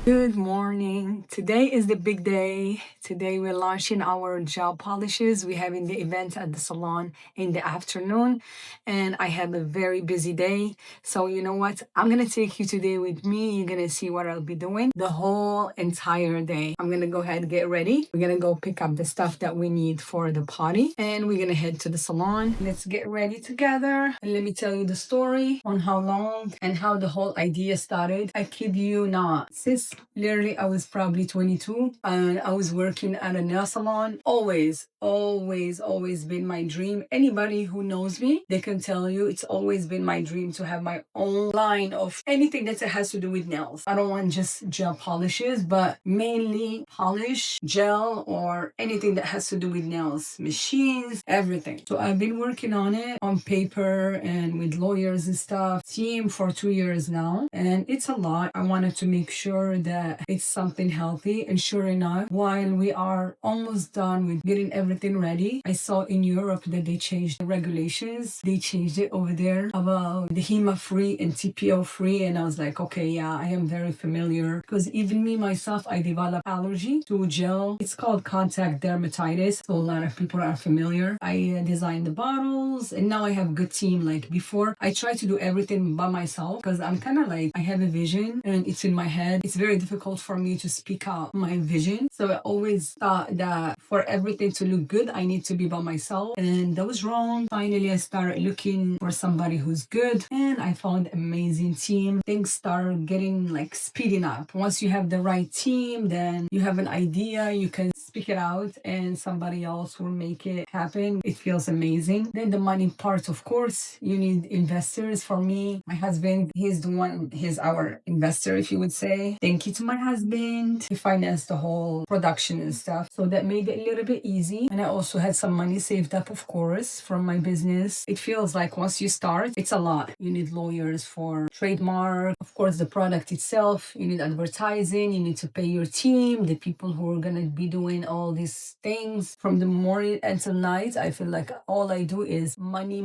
Good morning. Today is the big day. Today we're launching our gel polishes. We're having the event at the salon in the afternoon, and I have a very busy day. So you know what? I'm gonna take you today with me. You're gonna see what I'll be doing the whole entire day. I'm gonna go ahead and get ready. We're gonna go pick up the stuff that we need for the party, and we're gonna head to the salon. Let's get ready together. And let me tell you the story on how long and how the whole idea started. I kid you not. Since literally I was probably 22 and I was working at a nail salon. Always been my dream. Anybody who knows me, they can tell you it's always been my dream to have my own line of anything that has to do with nails. I don't want just gel polishes, but mainly polish, gel, or anything that has to do with nails, machines, everything. So I've been working on it on paper and with lawyers and stuff, team for 2 years now. And it's a lot. I wanted to make sure that it's something healthy. And sure enough, while we are almost done with getting everything ready, I saw in Europe that they changed the regulations. They changed it over there about the HEMA free and TPO free. And I was like, okay, yeah, I am very familiar because even me myself, I developed allergy to gel. It's called contact dermatitis. So a lot of people are familiar. I designed the bottles and now I have a good team. Like before, I try to do everything by myself because I'm kind of like, I have a vision and it's in my head. It's very difficult for me to speak out my vision. So I always thought that for everything to look good, I need to be by myself. And that was wrong. Finally, I started looking for somebody who's good and I found an amazing team. Things start getting like speeding up. Once you have the right team, then you have an idea, you can speak it out and somebody else will make it happen. It feels amazing. Then the money part, of course, you need investors. For me, my husband, he's our investor, if you would say. Thank you to my husband. He financed the whole production and stuff. So that made it a little bit easy. And I also had some money saved up, of course, from my business. It feels like once you start, it's a lot. You need lawyers for trademark, of course, the product itself. You need advertising. You need to pay your team, the people who are going to be doing all these things from the morning until night. I feel like all I do is money,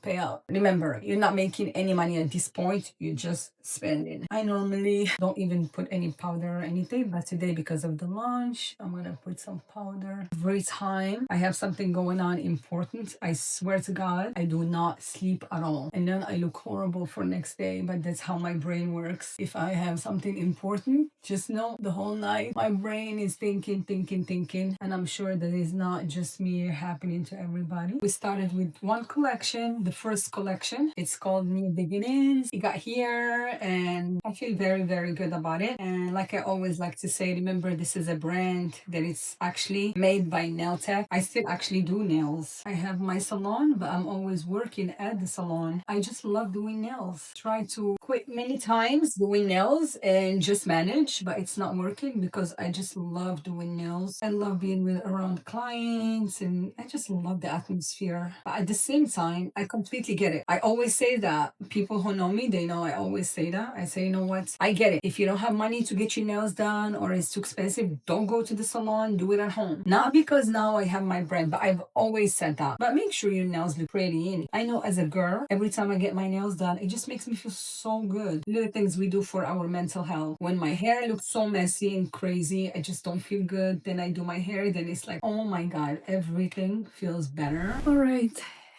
pay out. Remember, you're not making any money at this point. You're just spending. I normally don't even put any powder or anything, but today because of the launch, I'm gonna put some powder. Every time I have something going on important, I swear to God, I do not sleep at all. And then I look horrible for next day, but that's how my brain works. If I have something important, just know the whole night, my brain is thinking. And I'm sure that it's not just me happening to everybody. We started with one collection, the first collection. It's called New Beginnings. It got here and I feel very good about it. And like I always like to say, remember this is a brand that is actually made by nail tech. I still actually do nails. I have my salon, but I'm always working at the salon. I just love doing nails. Try to quit many times doing nails and just manage, but it's not working because I just love doing nails. I love being around clients and I just love the atmosphere. But at the same time, I completely get it. I always say that. People who know me, they know I always say that. I say, you know what? I get it. If you don't have money to get your nails done or it's too expensive, don't go to the salon, do it at home. Not because now I have my brand, but I've always said that. But make sure your nails look pretty. And I know as a girl, every time I get my nails done, it just makes me feel so good. Little things we do for our mental health. When my hair looks so messy and crazy, I just don't feel good. Then I do my hair, then it's like, oh my God, everything feels better. All right.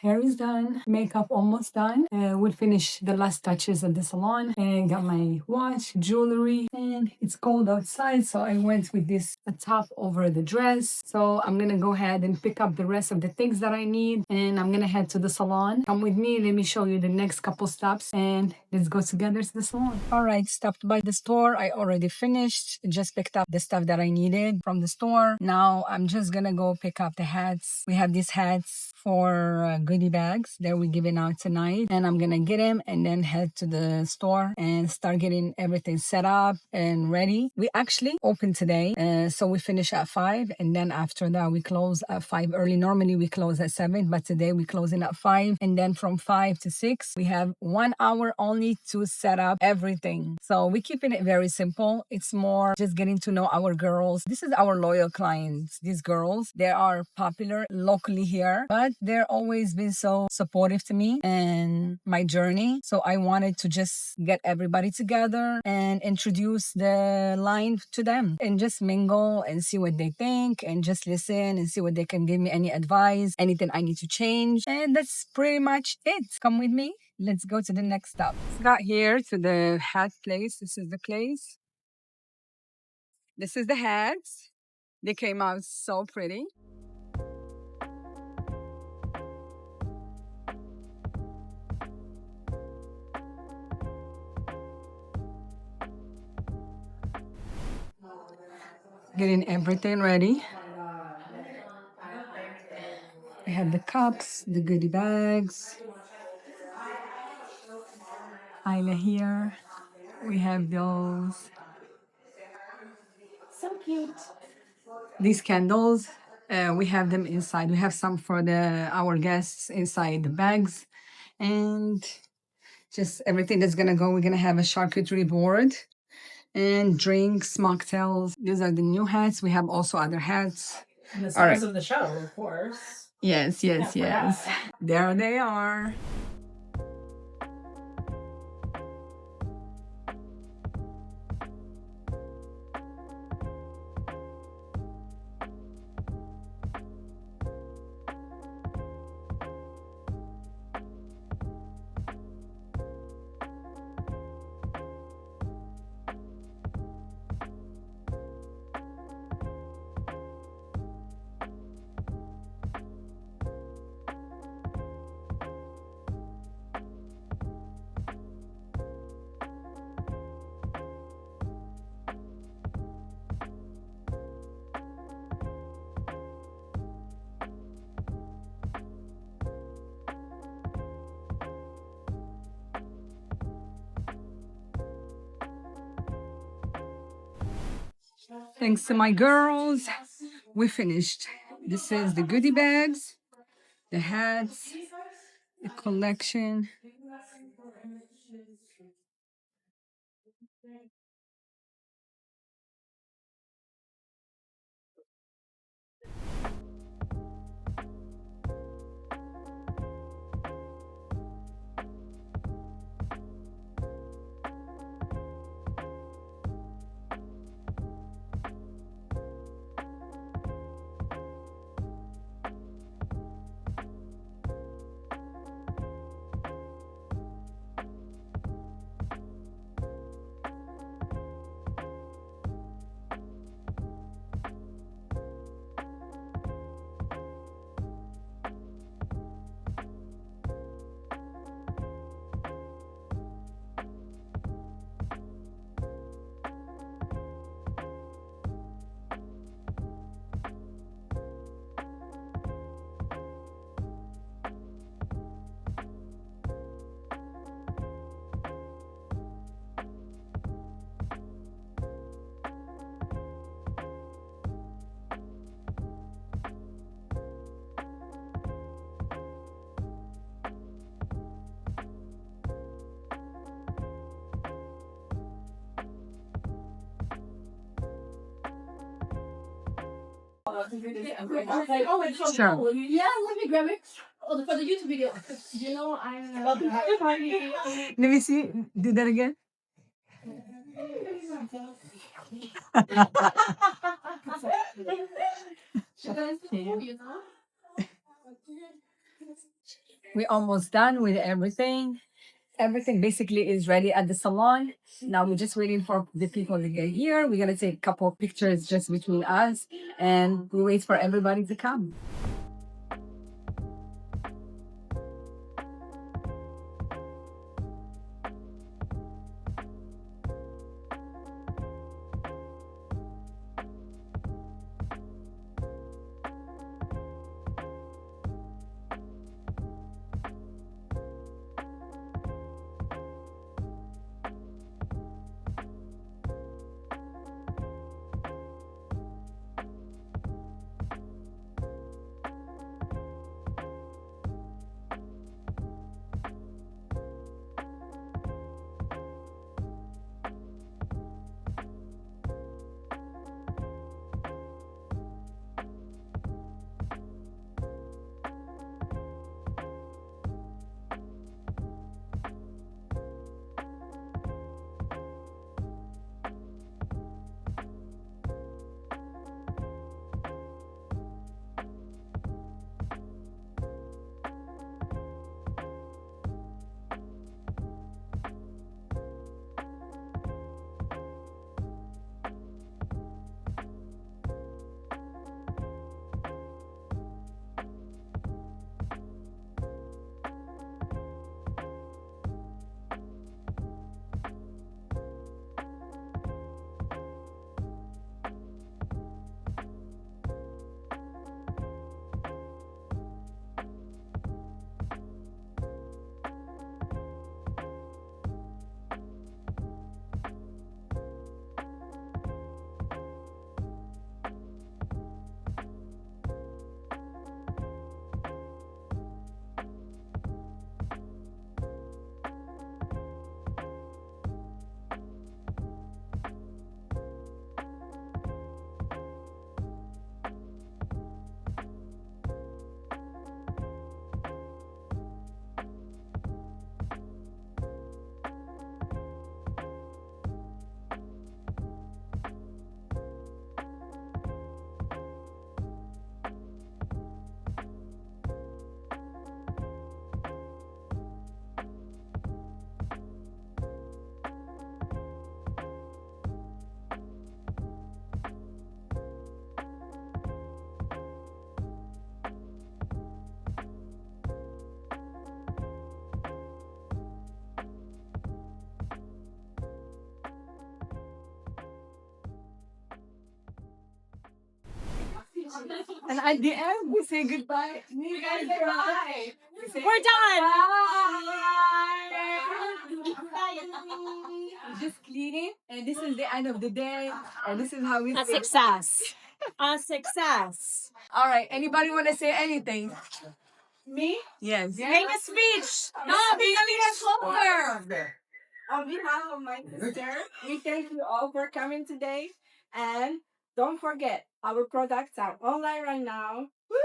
Hair is done, makeup almost done. We'll finish the last touches at the salon and got my watch, jewelry, and it's cold outside. So I went with this top over the dress. So I'm gonna go ahead and pick up the rest of the things that I need and I'm gonna head to the salon. Come with me, let me show you the next couple stops and let's go together to the salon. All right, stopped by the store. I already finished, just picked up the stuff that I needed from the store. Now I'm just gonna go pick up the hats. We have these hats for goodie bags that we're giving out tonight, and I'm gonna get them and then head to the store and start getting everything set up and ready. We actually open today, so we finish at 5 and then after that we close at 5 early. Normally we close at 7, but today we're closing at 5, and then from 5 to 6 we have 1 hour only to set up everything. So we're keeping it very simple. It's more just getting to know our girls. This is our loyal clients. These girls, they are popular locally here, but they're always been so supportive to me and my journey. So I wanted to just get everybody together and introduce the line to them and just mingle and see what they think and just listen and see what they can give me any advice, anything I need to change. And that's pretty much it. Come with me. Let's go to the next stop. Got here to the hat place. This is the place. This is the hats. They came out so pretty. Getting everything ready. I have the cups, the goodie bags. Ayla here. We have those. So cute. These candles, we have them inside. We have some for our guests inside the bags. And just everything that's gonna go. We're gonna have a charcuterie board and drinks, mocktails. These are the new hats. We have also other hats. And the stars of the show, of course. Yes, yes, yes. There they are. Thanks to my girls, we finished. This is the goodie bags, the hats, the collection. Sure. Yeah, let me grab it. Oh, for the YouTube video. You know, I love it. Let me see. Do that again. We're almost done with everything. Everything basically is ready at the salon. Now we're just waiting for the people to get here. We're gonna take a couple of pictures just between us, and we wait for everybody to come. And at the end, we say goodbye. You guys say bye. We're done. Just cleaning, and this is the end of the day, and this is how we A say. success. A success. All right. Anybody want to say anything? Me? Yes. Make a speech. No, becoming a closer. On behalf of my sister, we thank you all for coming today. And don't forget, our products are online right now. Woo!